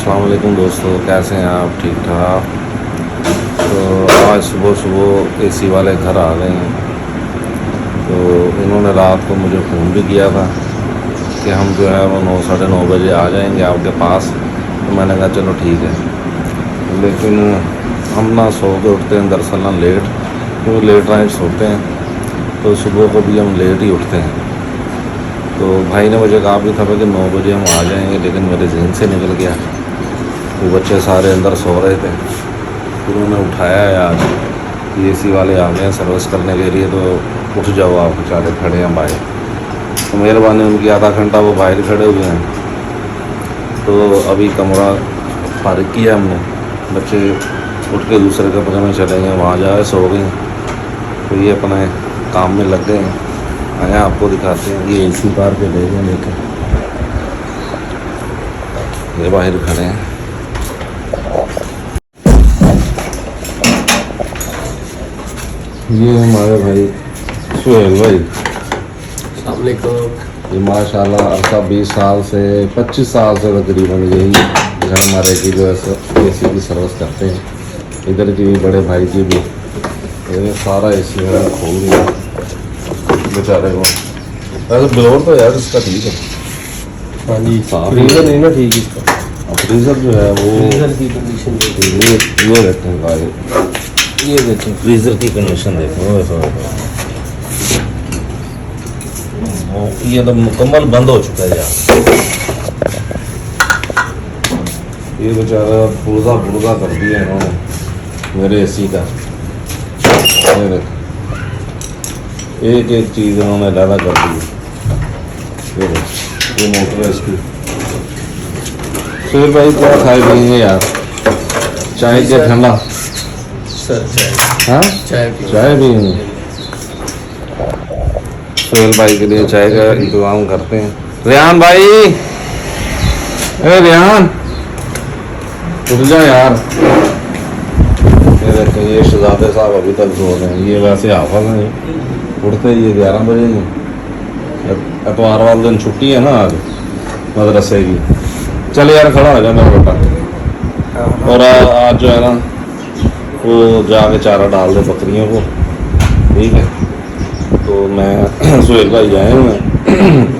अस्सलाम वालेकुम दोस्तों, कैसे हैं आप? ठीक ठाक। तो आज सुबह सुबह एसी वाले घर आ गए हैं। तो इन्होंने रात को मुझे फ़ोन भी किया था कि हम जो है वो 9 साढ़े 9 बजे आ जाएंगे आपके पास। तो मैंने कहा चलो ठीक है, लेकिन हम ना सो के उठते हैं दरअसल ना लेट, क्योंकि लेट नाइट सोते हैं तो सुबह को भी हम लेट ही उठते हैं। तो भाई ने मुझे कहा भी था कि 9 बजे हम आ जाएंगे, लेकिन मेरे जहन से निकल गया। वो बच्चे सारे अंदर सो रहे थे, फिर उन्होंने उठाया है आज एसी वाले आ गए हैं सर्विस करने के लिए, तो उठ जाओ आप बेचारे खड़े हैं बाहर। तो मेहरबानी उनकी, आधा घंटा वो बाहर खड़े हुए हैं। तो अभी कमरा फारिग किया हमने, बच्चे उठ के दूसरे कमरे में चले गए, वहाँ जाए सो गए। तो ये अपने काम में लग गए हैं। आया आपको दिखाते हैं, ये एसी पार के ले गए लेके, ये बाहर खड़े हैं। ये हमारे भाई सुहेल भाई, ये माशाल्लाह अरसा 20 साल से 25 साल से तकरीबन यही घर हमारे की जो है एसी की सर्विस करते हैं। इधर की भी बड़े भाई की भी, ये सारा एसी वगैरह खोल दिया बेचारे को। वैसे ब्लोर तो यार इसका ठीक है। हाँ जी, साफ फ्रीजर नहीं ना ठीक इसका। अब फ्रीज़र जो है वो फ्रीजर की कंडीशन देखिए, ये देखें भाई, ये देखें फ्रीज़र की कंडीशन देखो। ये तो मुकम्मल बंद हो चुका है यार। ये बेचारा पुर्जा कर दिया इन्होंने मेरे एसी का। ये देख, एक एक चीज़ इन्होंने ज़्यादा कर दी। ये देख, ये मोटर है इसकी। फिर भाई क्या खाए पिएंगे यार? चाय के ठंडा सर चाय, हाँ चाय चाय पिएंगे। सोहेल भाई के लिए चाय का इंतजाम करते हैं। रेहान भाई, अरे रेहान उठ जा यार। ये देखें, ये शहजादे साहब अभी तक सो रहे हैं। ये वैसे हाफिज हैं, उठते ही 11 बजे ही। एतवार वाले दिन छुट्टी है ना आज मदरसे की। चल यार खड़ा हो जा मेरा बेटा। और आज जो है ना वो जाके चारा डाल दे बकरियों को, ठीक है? तो मैं सुहेल भाई आए हुए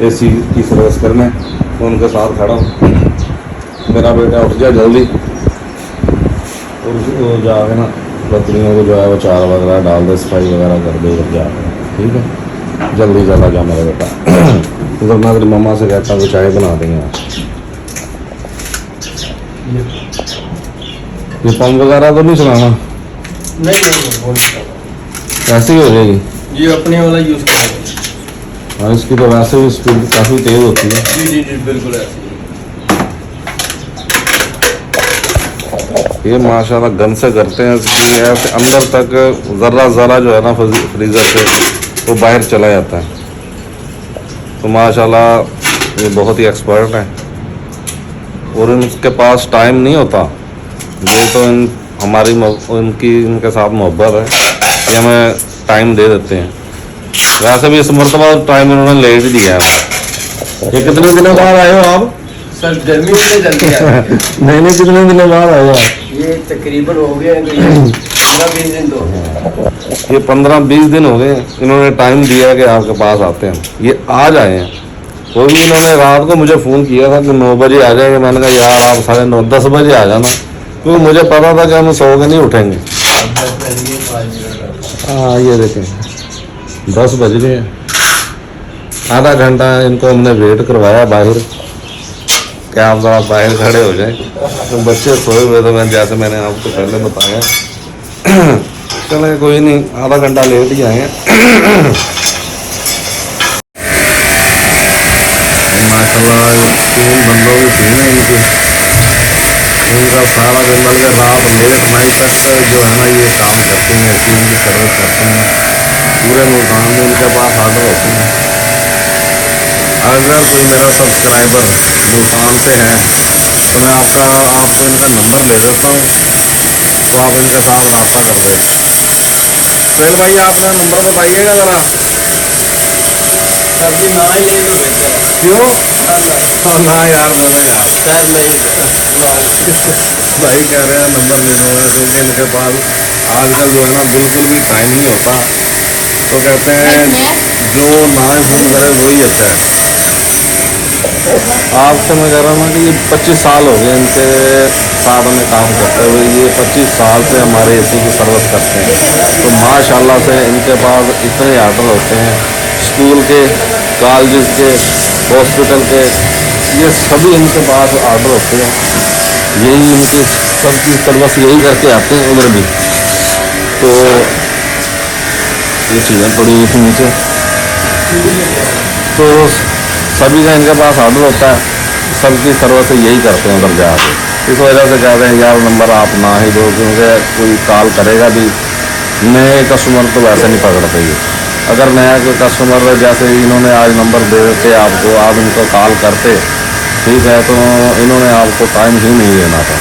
एसी की सर्विस करने, तो उनके साथ खड़ा हूँ। मेरा बेटा उठ जा जल्दी, और वो जाके ना बकरियों को जो है वो चारा वगैरह डाल दे, सफाई वगैरह कर दे उधर जाके, ठीक है? जल्दी चला जा मेरा बेटा। उधर मैं तेरी मम्मा से कहता हूँ चाय बना देंगे आप। ये पंप वगैरह तो नहीं चलाना? नहीं वो नहीं करना। ऐसे ही हो जाएगी ये अपने वाला यूज़ करेंगे। हाँ, इसकी तो वैसे भी स्पीड काफ़ी तेज़ होती है। जी जी जी बिल्कुल ऐसे ही। ये माशाल्लाह गन से करते हैं इसकी, ऐसे अंदर तक ज़रा जो है ना फ्रीज़र से वो बाहर चला जाता है। तो माशाल्लाह ये बहुत ही एक्सपर्ट हैं, और इनके पास टाइम नहीं होता। ये तो इनके साथ मोहब्बत है, ये हमें टाइम दे देते हैं। वैसे भी इस मरतबा टाइम इन्होंने लेट ही दिया है। ये कितने दिनों बाद आए हो आप? सर गर्मी से जल्दी आ गई। नहीं कितने दिनों बाद आए हो आप? ये तकरीबन हो गए हैं 15-20 दिन तो हो गए। ये 15-20 दिन हो गए इन्होंने टाइम दिया कि आपके पास आते हैं। ये आज आए हैं। वो भी इन्होंने रात को मुझे फ़ोन किया था कि 9 बजे आ जाएंगे। मैंने कहा यार आप 9:30 10 बजे आ जाना, क्योंकि मुझे पता था कि हम सो के नहीं उठेंगे। हाँ ये देखें 10 बज गए हैं। आधा घंटा इनको हमने वेट करवाया बाहर, क्या आप ज़रा बाहर खड़े हो जाए। तो बच्चे सोए हुए थे, मैं जैसे मैंने आपको पहले बताया। चले कोई नहीं, आधा घंटा लेट ही आए हैं। माशाल्लाह 3 बंदों की टीम है इनकी। इनका सारा दिन बल्कि रात लेट नाइट तक जो है ना ये काम करते हैं, ऐसी इनकी सर्विस करते हैं। पूरे मुल्तान में इनके पास आर्डर होते हैं। अगर कोई मेरा सब्सक्राइबर मुल्तान से है तो मैं आपको इनका नंबर दे देता हूँ, तो आप इनके साथ रब्ता कर लें। सुहेल भाई आपका नंबर बताइएगा ज़रा। अभी ना ही नहीं तो बेहतर है। क्यों? अल्लाह ना यार बोले यार, शायद नहीं भाई कह रहे हैं नंबर दे दो, क्योंकि इनके पास आजकल जो है ना बिल्कुल भी टाइम नहीं होता, तो कहते हैं जो ना शुरू करे वही अच्छा है। आपसे मैं कह रहा हूँ ना कि ये 25 साल हो गए इनके साथ में काम करते हुए, ये 25 साल से हमारे एसी की सर्विस करते हैं। तो माशाल्लाह से इनके पास इतने आर्डर होते हैं, स्कूल के, कॉलेज के, हॉस्पिटल के, ये सभी इनके पास आर्डर होते हैं। यही इनकी सबकी सर्विस यही करके आते हैं उधर भी। तो ये चीज़ें पड़ी हुई थी नीचे, तो सभी का इनके पास ऑर्डर होता है, सबकी सर्विस यही करते हैं उधर जाके। इस वजह से कहते हैं यार नंबर आप ना ही दो, क्योंकि कोई कॉल करेगा भी, नए कस्टमर तो वैसे नहीं पकड़ते ये। अगर नया कोई कस्टमर जैसे इन्होंने आज नंबर दे देते आपको, आप इनको कॉल करते, ठीक है, तो इन्होंने आपको टाइम ही नहीं देना था,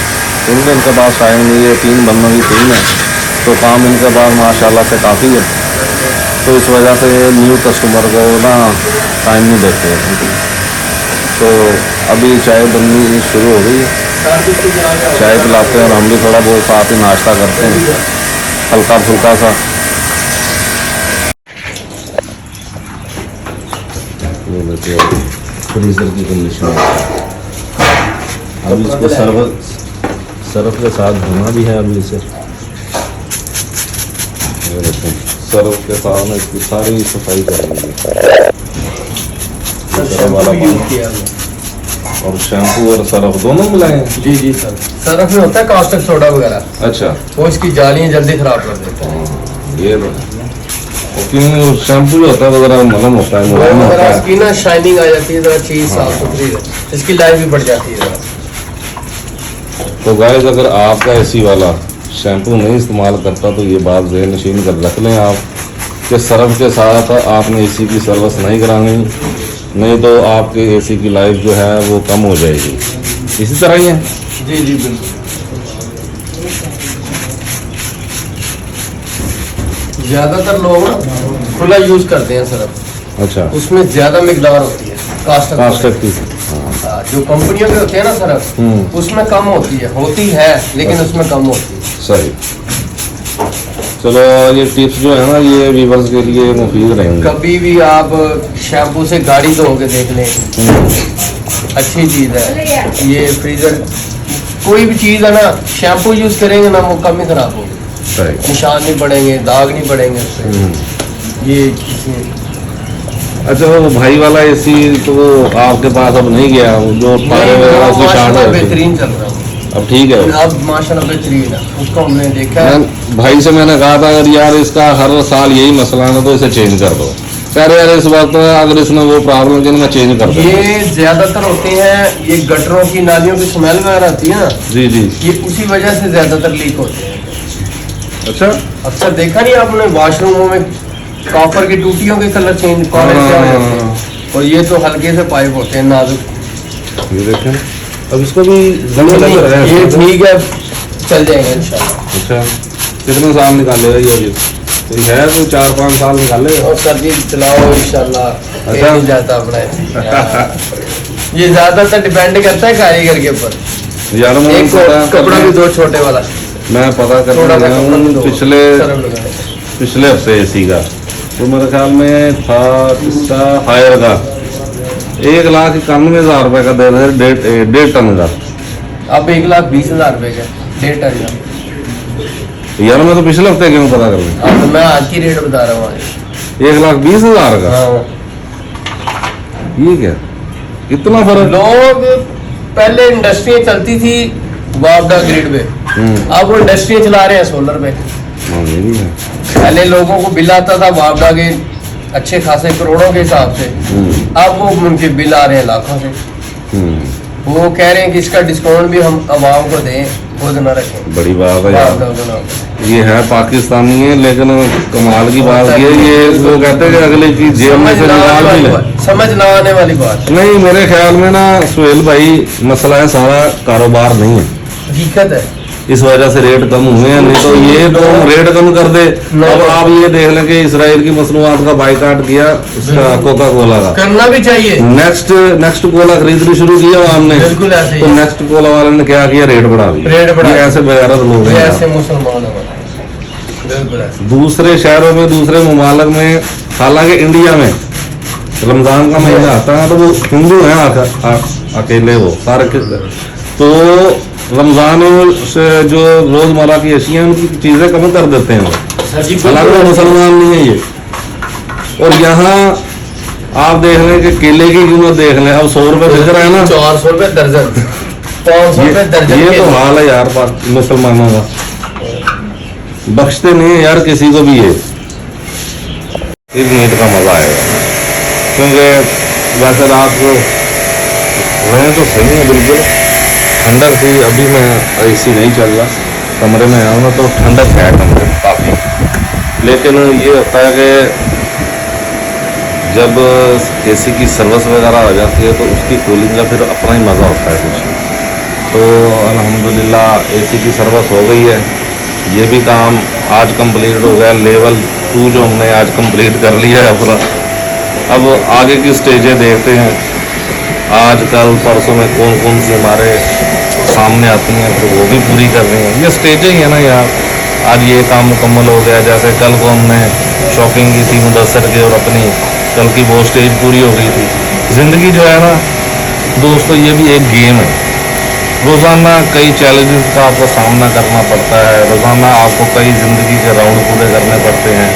क्योंकि इनके पास टाइम नहीं है, 3 बंदों की टीम है, तो काम इनके पास माशाल्लाह से काफ़ी है। तो इस वजह से न्यू कस्टमर को ना टाइम नहीं देते हैं। तो अभी चाय बननी शुरू हो गई है, चाय पिलाते हैं और हम भी थोड़ा बहुत साथ ही नाश्ता करते हैं हल्का फुल्का सा। ये देखिए फ्रीज़र की कंडीशन है। अभी इसको सर्फ के साथ धोना भी है अभी इसे। ये देखिए सर्फ के साथ में इसकी सारी सफाई करेंगे, वाला पानी और शैम्पू और सर्फ दोनों मिलाए हैं। जी जी सर, सर्फ में होता है कास्टिक सोडा वगैरह, अच्छा, वो इसकी जालियाँ जल्दी खराब कर देते हैं। ये क्यों शैम्पू जो होता है वगैरह मलम होता है, मुलायम होता वगैरह है। इसकी ना शाइनिंग आ जाती है, जरा चीज साफ सुथरी है, इसकी लाइफ भी बढ़ जाती है जरा। तो गाइस अगर आपका एसी वाला शैम्पू नहीं इस्तेमाल करता तो ये बात ज़हन नशीन कर रख लें आप कि सर्फ के साथ आपने एसी की सर्विस नहीं करानी, नहीं तो आपके एसी की लाइफ जो है वो कम हो जाएगी। इसी तरह ही है। जी जी बिल्कुल। ज्यादातर लोग ना खुला यूज करते हैं सर्फ, अच्छा, उसमें ज्यादा मिकदार होती है कास्टिक की। हाँ, जो कंपनियों के होते हैं ना सर्फ, उसमें कम होती है लेकिन उसमें कम होती है। सही। चलो ये टिप्स जो है ना ये व्यूअर्स के लिए मुफीद रहेंगे। कभी भी आप शैम्पू से गाड़ी धो के देख लें, अच्छी चीज़ है। ये फ्रीजर कोई भी चीज़ है ना, शैम्पू यूज करेंगे ना वो कम ही खराब होगी, सही, निशान नहीं पड़ेंगे, दाग नहीं पड़ेंगे उस पे। ये अच्छा वो भाई वाला एसी तो आपके पास अब नहीं गया, जो तारे वगैरह उसमें शार्ट है, बेहतरीन चल रहा है अब ठीक है। अब माशाल्लाह बेहतरीन है, उसको हमने देखा है। भाई से मैंने कहा था अगर यार इसका हर साल यही मसला है तो इसे चेंज कर दो, कह रहे यार इस वक्त अगर इसमें वो प्रॉब्लम है मैं चेंज कर दूँ। ये ज्यादातर होते हैं, ये गटरों की नालियों की स्मेल वगैरह आती है ना, जी जी, ये उसी वजह से ज्यादातर लीक होते हैं। अच्छा, अक्सर देखा नहीं आपने वाशरूमों में कॉपर की टूटियों के कलर चेंज हो जाते हैं, और ये तो हल्के से पाइप होते हैं नाजुक। ये देखें अब इसको भी ये ठीक है, चल जाएगा इंशाल्लाह। अच्छा, कितने साल निकालेगा ये अभी? तो है तो 4-5 साल निकालेगा। और सर्दी चलाओ इंशाल्लाह, अच्छा। नहीं जाता अपना। ये ज्यादातर डिपेंड करता है कारीगर के ऊपर। यार मैं एक कपड़ा भी दो छोटे वाला, मैं पता कर थोड़ा सा रहा कपड़ा भी हूँ दो, पिछले सरल लगाए। पिछले हफ्ते एसी का, तो मेरे ख्याल में था किस्सा फायर का 1,91,000 रुपये का दे रहे, 1.5 टन का। अब 1,20,000 रुपए का 1.5 टन का। यार मैं तो पिछले हफ्ते क्यों पता कर लूँ, अब तो मैं आज की रेट बता रहा हूँ आज। 1,20,000 का। हाँ, ये क्या, कितना फर्क। लोग पहले इंडस्ट्री चलती थी वापडा ग्रिड पे, अब वो इंडस्ट्री चला रहे हैं सोलर पे। हाँ ये भी है। पहले लोगों को बिल आता था वापडा के अच्छे खासे करोड़ों के हिसाब से, अब वो उनके बिल आ रहे हैं लाखों से। वो कह रहे हैं कि इसका डिस्काउंट भी हम आवाम को दें, खुद न रखें। बड़ी बात है यार, वापडा बनाओ। ये है पाकिस्तानी है लेकिन कमाल की बात ये है, ये वो कहते हैं कि अगले की जेब में से निकाल भी ले। समझ ना आने वाली बात, नहीं मेरे ख्याल में ना सुहेल भाई मसला है सारा कारोबार नहीं है, हकीकत है। इस वजह से रेट कम हुए हैं, नहीं तो ये तो रेट कम कर दे। अब आप ये देख लें कि इसराइल की मसनूआत का बाइकाट किया, इसका कोका कोला का करना भी चाहिए। नेक्स्ट कोला खरीदनी शुरू किया हमने, बिल्कुल ऐसे ही तो नेक्स्ट कोला वाले ने क्या किया, रेट बढ़ा दिया। रेट बढ़ा ये ऐसे बेगैरत लोग हैं। ऐसे मुसलमान हैं। बिल्कुल ऐसे। दूसरे शहरों में, दूसरे ममालिक में, हालांकि इंडिया में रमजान का महीना आता है तो वो हिंदू हैं अकेले, वो सारे तो रमजान से जो रोजमर्रा की अशियाँ उनकी चीजें कम कर देते हैं वो, हालांकि वो मुसलमान नहीं है ये। और यहाँ आप देख लें कि केले की कीमत देख लें, अब 100 रुपए बिक रहा है ना, 400 रुपए दर्जन, 500 रुपए दर्जन। ये तो हाल है यार मुसलमानों का, बख्शते नहीं है यार किसी को भी। ये इस मीट का मजा आएगा, क्योंकि वैसे रात को रहे तो सही है, बिल्कुल ठंडक थी। अभी मैं एसी नहीं चल रहा, कमरे में आया ना तो ठंडक है कमरे में काफ़ी। लेकिन ये होता है कि जब एसी की सर्विस वगैरह आ जाती है तो उसकी कूलिंग का फिर अपना ही मज़ा होता है कुछ। तो अल्हम्दुलिल्लाह एसी की सर्विस हो गई है, ये भी काम आज कंप्लीट हो गया। लेवल 2 जो हमने आज कंप्लीट कर लिया है अपना। अब आगे की स्टेजें देखते हैं, आज कल परसों में कौन कौन सी हमारे सामने आती हैं, तो वो भी पूरी कर रहे हैं। ये स्टेजें ही है ना यार। आज ये काम मुकम्मल हो गया, जैसे कल को हमने शॉपिंग की थी मुदस्सर की, और अपनी कल की वो स्टेज पूरी हो गई थी। ज़िंदगी जो है ना दोस्तों, ये भी एक गेम है। रोज़ाना कई चैलेंजेस का आपको सामना करना पड़ता है, रोज़ाना आपको कई ज़िंदगी के राउंड पूरे करने पड़ते हैं।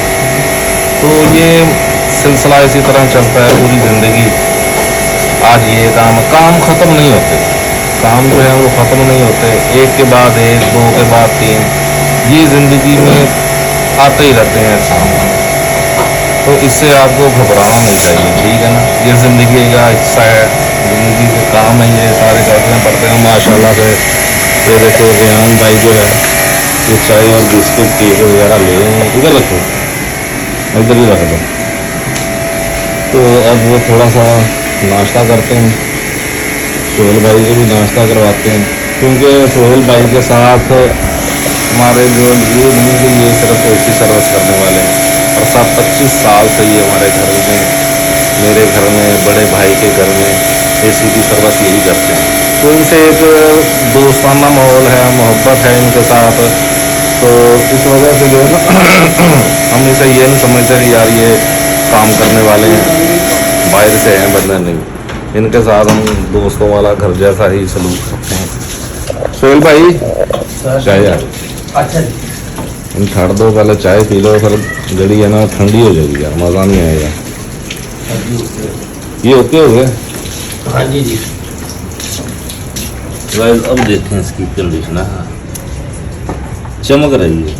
तो ये सिलसिला इसी तरह चलता है पूरी ज़िंदगी। आज ये काम ख़त्म नहीं होते, काम जो है वो ख़त्म नहीं होते, एक के बाद एक, 2 के बाद 3, ये ज़िंदगी में आते ही रहते हैं काम। तो इससे आपको घबराना नहीं चाहिए, ठीक है ना। ये ज़िंदगी का हिस्सा है, ज़िंदगी के काम है, ये सारे करने पड़ते हैं माशाल्लाह से। ये देखो रेहान भाई जो है ये चाय और बिस्कुट केक वगैरह ले रहे हैं, इधर रखो, इधर ही रख दो। तो अब वो थोड़ा सा नाश्ता करते हैं, सोहेल भाई को भी नाश्ता करवाते हैं, क्योंकि सोहेल भाई के साथ हमारे जो ये नहीं कि ये सिर्फ एसी सर्विस करने वाले हैं, और 25 साल से ये हमारे घर में, मेरे घर में, बड़े भाई के घर में एसी की सर्विस यही करते हैं। तो इनसे एक दोस्ताना माहौल है, मोहब्बत है इनके साथ। तो इस वजह से जो है ना हम इसे ये नहीं समझते कि यार ये काम करने वाले हैं, बाहर से हैं, बंदा नहीं। इनके साथ हम दोस्तों वाला घर जैसा ही सलूक करते हैं। सोहेल भाई चाय यार, अच्छा जी, हम छाड़ दो, पहले चाय पी लो, फिर गड़ी है ना ठंडी हो जाएगी यार, मज़ा नहीं आएगा। ये ओके हो गए? हाँ जी जी। गाइस अब देखें इसकी कंडीशन, चमक रही है।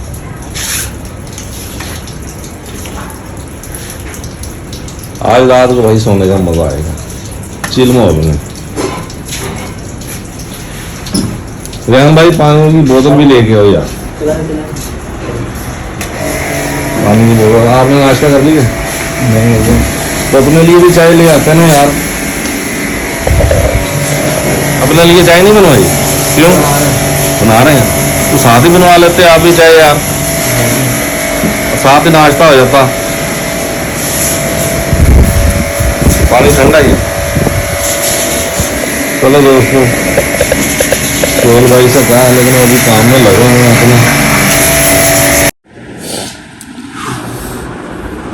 आज रात को भाई सोने का मजा आएगा, चिल में होने। रेहान भाई पानी की बोतल भी लेके आओ यार, पानी की बोतल। आपने नाश्ता कर लिया? नहीं, तो अपने लिए भी चाय ले आते हैं ना यार। अपने लिए चाय नहीं बनवाई? क्यों? बना रहे हैं तो साथ ही बनवा लेते आप भी चाय यार, साथ ही नाश्ता हो जाता। पानी ठंडा ही है। चलो दोस्तों, सोहेल भाई से कहा, लेकिन अभी काम में लगे हुए हैं अपने।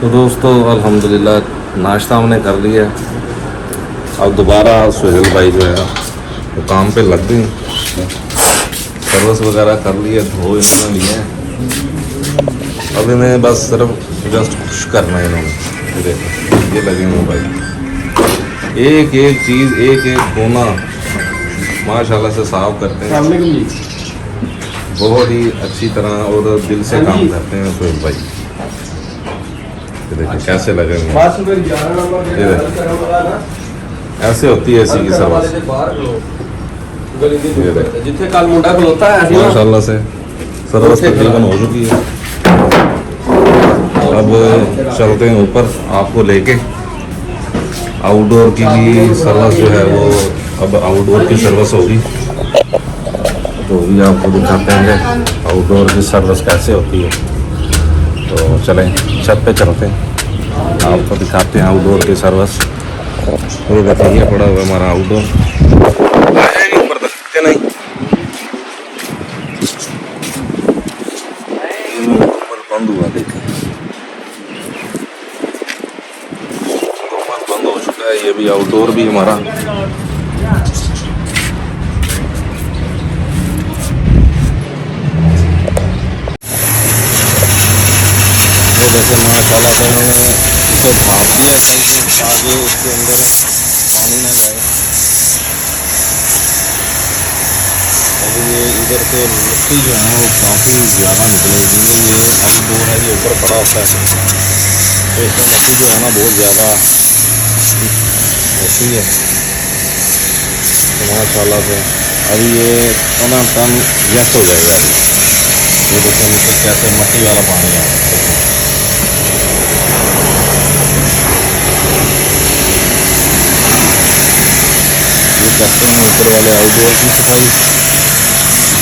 तो दोस्तों अल्हम्दुलिल्लाह नाश्ता हमने कर लिया। अब दोबारा सोहेल भाई जो है वो काम पे लग गई, सर्विस वगैरह कर लिया, धो इन्होंने लिए। अब इन्हें बस सिर्फ जस्ट खुश करना है इन्होंने। देखो ये लगे हुए भाई, एक एक चीज़, एक एक कोना माशाल्लाह से साफ करते हैं, बहुत ही अच्छी तरह और दिल से काम करते हैं सोहेल भाई। ये देखिए कैसे लगे हुए हैं। ये देखिए ऐसे होती है एसी की सर्विस। ये देखिए जिथे कल मुंडा खलोता है माशाल्लाह से सर्विस तकरीबन हो चुकी है। अब चलते हैं ऊपर आपको लेके। आउटडोर की भी सर्विस जो है वो अब आउटडोर की सर्विस होगी। तो तो भी आपको दिखाते हैं आउटडोर की सर्विस कैसे होती है। तो चलें छत पे चलते हैं, आपको दिखाते हैं आउटडोर की सर्विस। ये देखिए ये पड़ा हुआ है हमारा आउटडोर, ऊपर तक नहीं बंद हुआ, देखें बंद हो चुका है। ये भी आउटडोर भी हमारा जैसे माशाल्लाह से इन्होंने इसे भाप दिया ताकि उसके अंदर पानी ना जाए। अभी ये इधर से मिट्टी जो है वो काफ़ी ज़्यादा निकलेगी। ये आउटडोर है, ये ऊपर पड़ा होता है तो इसमें मिट्टी जो है ना बहुत ज़्यादा होती है। तो माशाल्लाह से अभी ये 15 टन व्यस्त हो जाएगा। ये देखिए नीचे कैसे मट्टी वाला पानी आ रहा है। करते हैं ऊपर वाले आउटडोर की सफाई,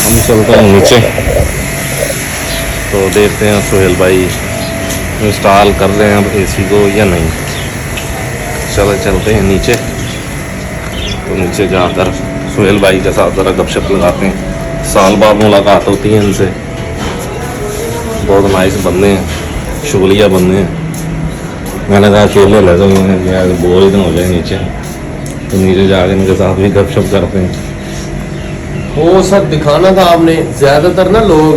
हम चलते हैं नीचे। तो देखते हैं सोहेल भाई इंस्टॉल कर रहे हैं अब एसी को या नहीं। चलते हैं नीचे। तो नीचे जाकर सोहेल भाई के साथ ज़रा गपशप लगाते हैं। साल बाद मुलाकात होती है इनसे, बहुत नाइस बंदे हैं, शुगलिया बंदे हैं। मैंने कहा अकेले ले जाओ, बोर ही ना हो जाए नीचे। तो नीचे जाकर इनके साथ भी गपशप करते हैं। वो सब दिखाना था आपने। ज्यादातर ना लोग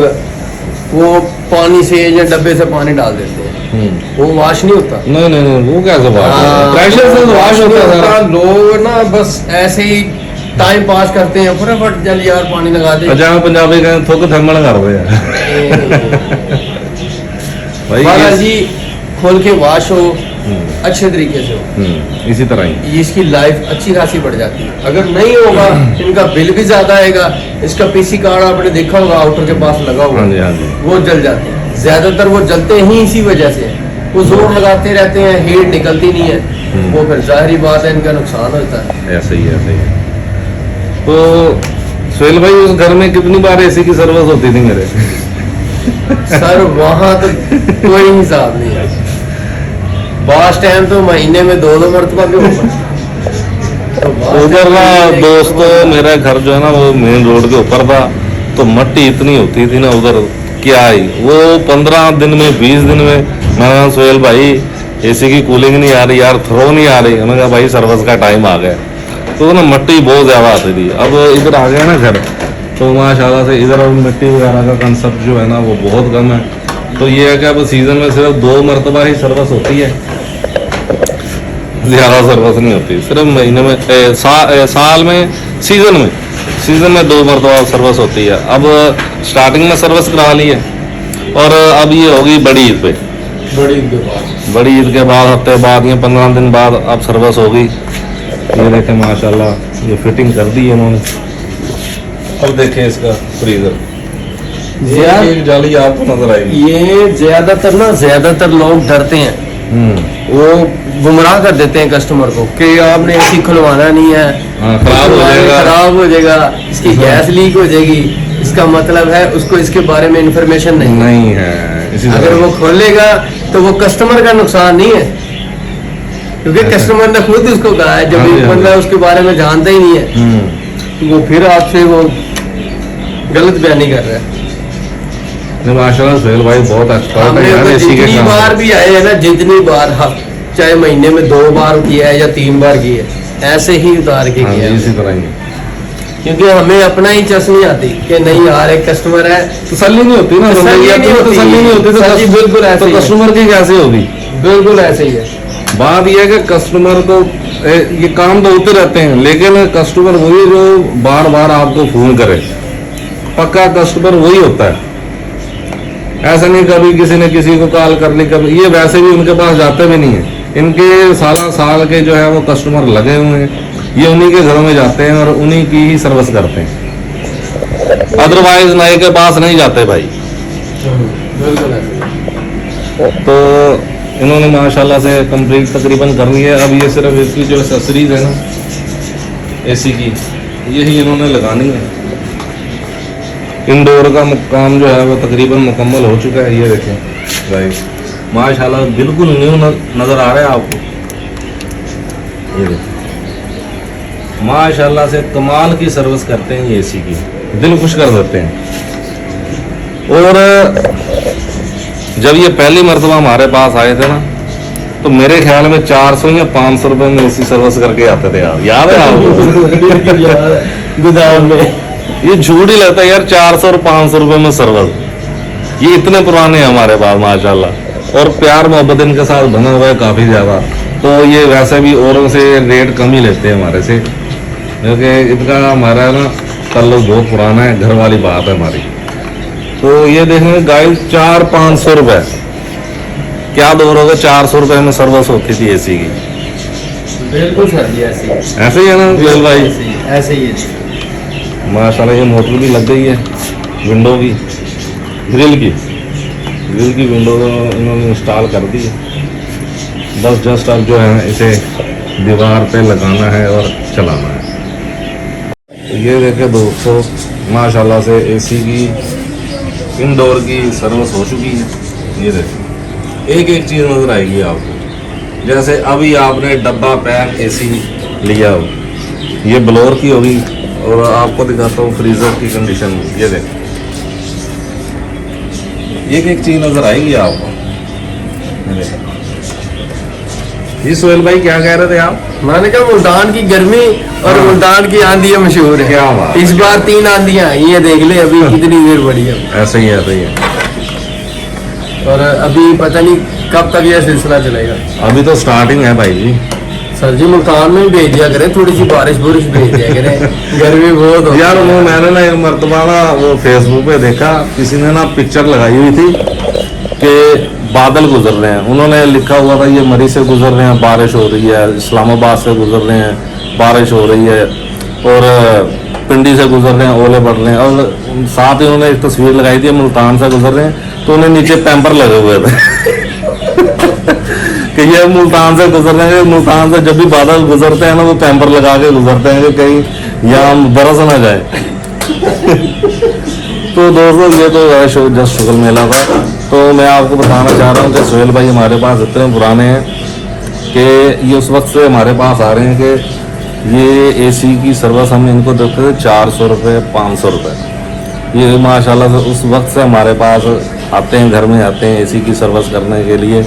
वो पानी से या डब्बे से पानी डाल देते हैं, वो वाश नहीं होता। नहीं वो कैसे प्रेशर से वाश होता है। लोग ना बस ऐसे ही टाइम पास करते हैं, फटाफट जल यार पानी लगा दे। जहाँ पंजाबी का थोक थर्मल कर रहे हैं भाई जी, खोल के वाश हो अच्छे तरीके से हो, इसी तरह ही इसकी लाइफ अच्छी खासी बढ़ जाती है। अगर नहीं होगा इनका बिल भी ज्यादा आएगा। इसका पीसी कार्ड आपने देखा होगा आउटर के पास लगा हुआ, हाँ जी, हाँ जी। वो जल जाते हैं। ज्यादातर वो जलते ही इसी वजह से, वो जोर लगाते रहते हैं, हीट निकलती नहीं है, वो फिर जाहिर बात है इनका नुकसान होता है। ऐसे ही है। तो सोहेल भाई उस घर में कितनी बार एसी की सर्विस होती थी मेरे? सर वहाँ तो कोई हिसाब नहीं है। बास टाइम तो महीने में 2 मरतबा भी होगा। उधर ना दोस्तों मेरा घर जो है ना वो मेन रोड के ऊपर था, तो मट्टी इतनी होती थी ना उधर, क्या ही वो 15 दिन में 20 दिन में। मैंने कहा सोहेल भाई एसी की कूलिंग नहीं आ रही यार, थ्रो नहीं आ रही। मैंने कहा भाई सर्विस का टाइम आ गया। तो ना मट्टी बहुत ज़्यादा आती थी। अब इधर आ गया ना घर, तो माशाल्लाह से इधर अब मिट्टी वगैरह का कंसेप्ट जो है ना वो बहुत कम है। तो ये है कि अब सीज़न में सिर्फ 2 मरतबा ही सर्विस होती है, ज़्यादा सर्विस नहीं होती। सिर्फ महीने में साल में सीज़न में 2 मरतबा सर्विस होती है। अब स्टार्टिंग में सर्विस करा ली है और अब ये होगी बड़ी ईद पे, बड़ी ईद के बाद हफ्ते बाद या 15 दिन बाद अब सर्विस होगी। ये देखें माशाल्लाह ये फिटिंग कर दी है इन्होंने। अब देखें इसका फ्रीजर, एक जाली आपको नजर आएगी। ये ज्यादातर लोग डरते हैं, वो गुमराह कर देते हैं कस्टमर को कि आपने एसी खुलवाना नहीं है, खराब हो जाएगा, इसकी गैस लीक हो जाएगी। इसका मतलब है उसको इसके बारे में इंफॉर्मेशन नहीं है। अगर वो खोलेगा तो वो कस्टमर का नुकसान नहीं है, क्योंकि कस्टमर ने खुद उसको कहा है। जब एक बंदा उसके बारे में जानता ही नहीं है तो वो फिर आपसे वो गलत बयानी कर रहा है। माशाल्लाह सोहेल भाई बहुत एक्सपर्ट है। जितनी बार भी आए हैं ना, जितनी बार चाहे महीने में 2 बार किया है या 3 बार किया है, ऐसे ही उतार के किया है, इसी तरह ही। क्योंकि हमें अपना ही चस नहीं आती कि नहीं यार एक कस्टमर है, तसल्ली नहीं होती ना, तसल्ली नहीं होती तो बिल्कुल ऐसे कस्टमर की कैसे होगी? बिल्कुल ऐसे ही है। बात यह है कि कस्टमर को ये काम तो होते रहते हैं, लेकिन कस्टमर वही जो बार बार आपको फोन करे, पक्का कस्टमर वही होता है। ऐसा नहीं कभी किसी ने किसी को कॉल कर ली, कभी ये वैसे भी उनके पास जाते भी नहीं है। इनके साल के जो है वो कस्टमर लगे हुए हैं, ये उन्हीं के घरों में जाते हैं और उन्हीं की ही सर्विस करते हैं। अदरवाइज नए के पास नहीं जाते भाई। तो इन्होंने माशाल्लाह से कंप्लीट तकरीबन कर ली है। अब ये सिर्फ इसकी जो एक्सेसरीज है ना एसी की, यही इन्होंने लगानी है। इंडोर का काम जो है वो तकरीबन मुकम्मल हो चुका है। ये देखें गाइस, माशाल्लाह बिल्कुल न्यू नज़र आ रहा है आपको। ये देखें माशाल्लाह से कमाल की सर्विस करते हैं ये एसी की, दिल खुश कर देते हैं। और जब ये पहली मरतबा हमारे पास आए थे ना, तो मेरे ख्याल में 400 या 500 रुपए में एसी सर्विस करके आते थे यार, याद है आपको? गोदाम में ये झूठ ही लगता है यार, 400 और 500 रुपए में सर्विस। ये इतने पुराने हैं हमारे पास माशाल्लाह, और प्यार मोहब्बत इनके साथ बना हुआ है काफ़ी ज़्यादा। तो ये वैसे भी औरों से रेट कम ही लेते हैं हमारे से, क्योंकि इनका हमारा ना ताल्लुक बहुत पुराना है, घर वाली बात है हमारी। तो ये देखेंगे गाइस 400-500 रुपए, क्या दौर होगा, 400 रुपए में सर्विस होती थी एसी की। बिल्कुल सर जी, ऐसे ऐसे ही है ना जुएल भाई? ऐसे ही है। माशाल्लाह ये मोटर भी लग गई है, विंडो की, ग्रिल की विंडो इन्होंने इंस्टॉल कर दी है। बस जस्ट अब जो है इसे दीवार पे लगाना है और चलाना है। तो ये देखे दोस्तों, माशाल्लाह से एसी की इंडोर की सर्विस हो चुकी है। ये देखें एक एक चीज़ नज़र आएगी आपको। जैसे अभी आपने डब्बा पैक एसी लिया हो, ये ब्लोअर की होगी, और आपको दिखाता हूँ फ्रीजर की कंडीशन में। ये देखें एक एक चीज़ नज़र आएगी आपको। ये देखें। जी सोहेल भाई क्या कह रहे थे आप? मैंने कहा मुल्तान की गर्मी और हाँ। मुल्तान की आंधियां मशहूर है। क्या बात। इस बार 3 आंधियां आई हैं, देख ले अभी कितनी देर बढ़ी है। ऐसे ही है। और अभी पता नहीं कब तक यह सिलसिला चलेगा। अभी तो स्टार्टिंग है भाई जी। सर जी मुल्तान में भी भेज दिया करें, थोड़ी सी बारिश भेज दिया करें, गर्मी बहुत हो यार वो मैंने ना एक मरतबा ना वो फेसबुक पे देखा, किसी ने ना पिक्चर लगाई हुई थी कि बादल गुजर रहे हैं। उन्होंने लिखा हुआ था ये मरी से गुजर रहे हैं, बारिश हो रही है, इस्लामाबाद से गुजर रहे हैं, बारिश हो रही है, और पिंडी से गुजर रहे हैं, ओले पड़ रहे हैं। और साथ ही उन्होंने एक तस्वीर लगाई थी मुल्तान से गुजर रहे हैं, तो उन्हें नीचे पैम्पर लगे हुए थे कि ये मुल्तान से गुजर रहे हैं। मुल्तान से जब भी बादल गुजरते हैं ना, वो पैम्पर लगा के गुजरते हैं कि कहीं यहाँ बरस ना जाए। तो दोस्तों ये तो जस्ट शुगल मेला था। तो मैं आपको बताना चाह रहा हूँ कि सोहेल भाई हमारे पास इतने पुराने हैं कि ये उस वक्त से हमारे पास आ रहे हैं कि ये एसी की सर्विस हम इनको देते थे 400 रुपये 500 रुपये। ये माशाल्लाह से उस वक्त से हमारे पास आते हैं, घर में आते हैं एसी की सर्विस करने के लिए।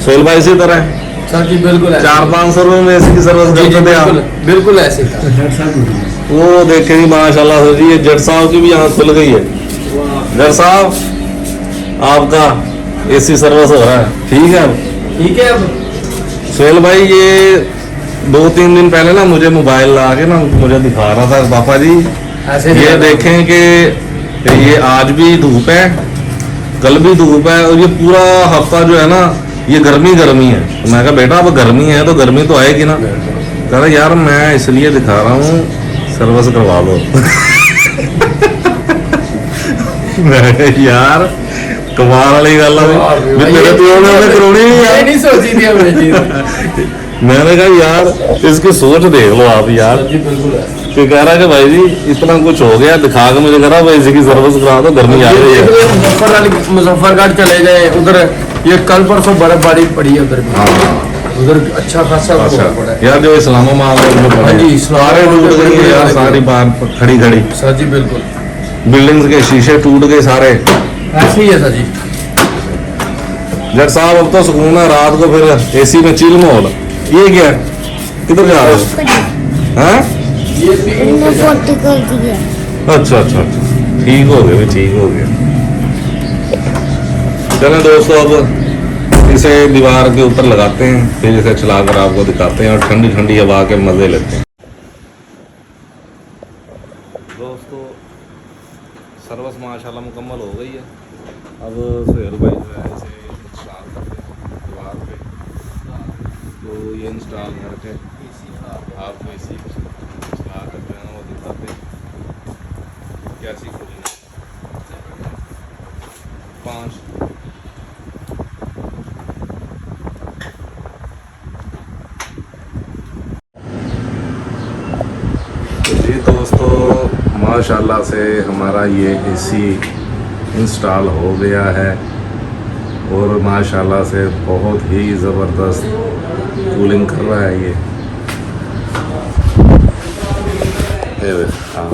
सोहेल भाई इसी तरह है सर जी, बिल्कुल 400-500 रुपये में एसी की सर्विस करते थे आप? बिल्कुल ऐसे था। वो देखे जी माशाल्लाह से जी, ये जट साहब की भी आँख खुल गई है। जट साहब आपका एसी सर्विस हो रहा है, ठीक है? ठीक है। अब सोहेल भाई ये 2-3 दिन पहले ना मुझे मोबाइल ला के ना मुझे दिखा रहा था, पापा जी ऐसे ये देखें कि ये आज भी धूप है, कल भी धूप है, और ये पूरा हफ्ता जो है ना ये गर्मी है। तो मैं कहा बेटा अब गर्मी है तो गर्मी तो आएगी ना। कह रहा यार मैं इसलिए दिखा रहा हूँ, सर्विस करवा लो। मैं कहा यार कमाल वाली गल है, मेरे तो करवानी ये नहीं सोची थी हमने चीज। मैंने कहा यार इसकी सोच देख लो आप यार। जी बिल्कुल है। कि कह रहा कि भाई जी इतना कुछ हो गया, दिखा के मुझे कह रहा भाई इसी की सर्विस करा दो, गर्मी आ रही है। मुजफ्फरगढ़ चले गए, उधर ये कल परसों बर्फबारी पड़ी है उधर भी। हाँ उधर अच्छा खासा अच्छा पड़ा है। यार जो इस्लामाबाद है उनमें पड़े हाँ जी, हैं। सारे इस्लामाबाद टूट गए यार, में सारी बार खड़ी सर जी बिल्कुल बिल्डिंग्स के शीशे टूट गए सारे। ऐसे ही है सर जी। जट साहब अब तो सुकून है, रात को फिर एसी में चिल माहौल। ये क्या है? किधर जा रहे हो? हाँ? मैंने फोटो कर दिया। अच्छा ठीक हो गया भाई, ठीक हो गया। चलें दोस्तों अब इसे दीवार के ऊपर लगाते हैं, फिर इसे चलाकर आपको दिखाते हैं और ठंडी ठंडी हवा के मजे लेते हैं। दोस्तों सर्विस माशाल्लाह मुकम्मल हो गई है। अब सोहेल भाई जो है इसे इंस्टॉल करते हैं दीवार पे। तो ये इंस्टॉल करके आपको इसी चला करते हैं, वो दिखाते हैं कैसी खुली है। 5 तो जी दोस्तों माशाल्लाह से हमारा ये एसी इंस्टॉल हो गया है और माशाल्लाह से बहुत ही ज़बरदस्त कूलिंग कर रहा है ये देख, हाँ।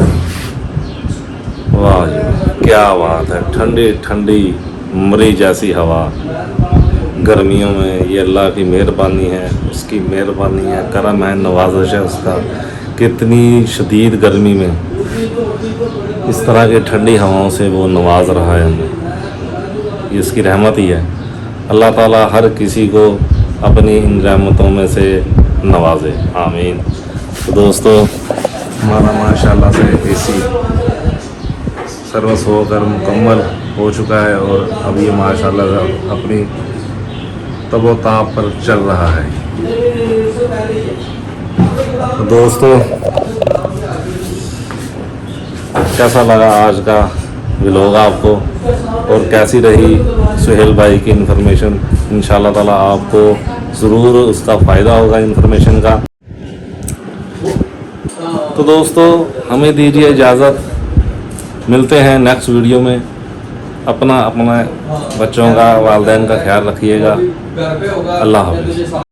वाह जी क्या बात है, ठंडी ठंडी मरी जैसी हवा। गर्मियों में ये अल्लाह की मेहरबानी है, उसकी मेहरबानी है, करम है, नवाज़िश है उसका। कितनी शदीद गर्मी में इस तरह की ठंडी हवाओं से वो नवाज रहा है हमें, ये इसकी रहमत ही है। अल्लाह ताला हर किसी को अपनी इन रहमतों में से नवाजे, आमीन। तो दोस्तों हमारा माशाल्लाह से एसी सर्विस होकर मुकम्मल हो चुका है और अब ये माशाल्लाह से अपनी तबोताब पर चल रहा है। तो दोस्तों कैसा लगा आज का व्लॉग आपको और कैसी रही सुहेल भाई की इन्फॉर्मेशन? इंशाल्लाह ताला आपको ज़रूर उसका फ़ायदा होगा इन्फॉर्मेशन का। तो दोस्तों हमें दीजिए इजाज़त, मिलते हैं नेक्स्ट वीडियो में। अपना बच्चों का, वालिदैन का ख्याल रखिएगा। अल्लाह हाफ़िज़।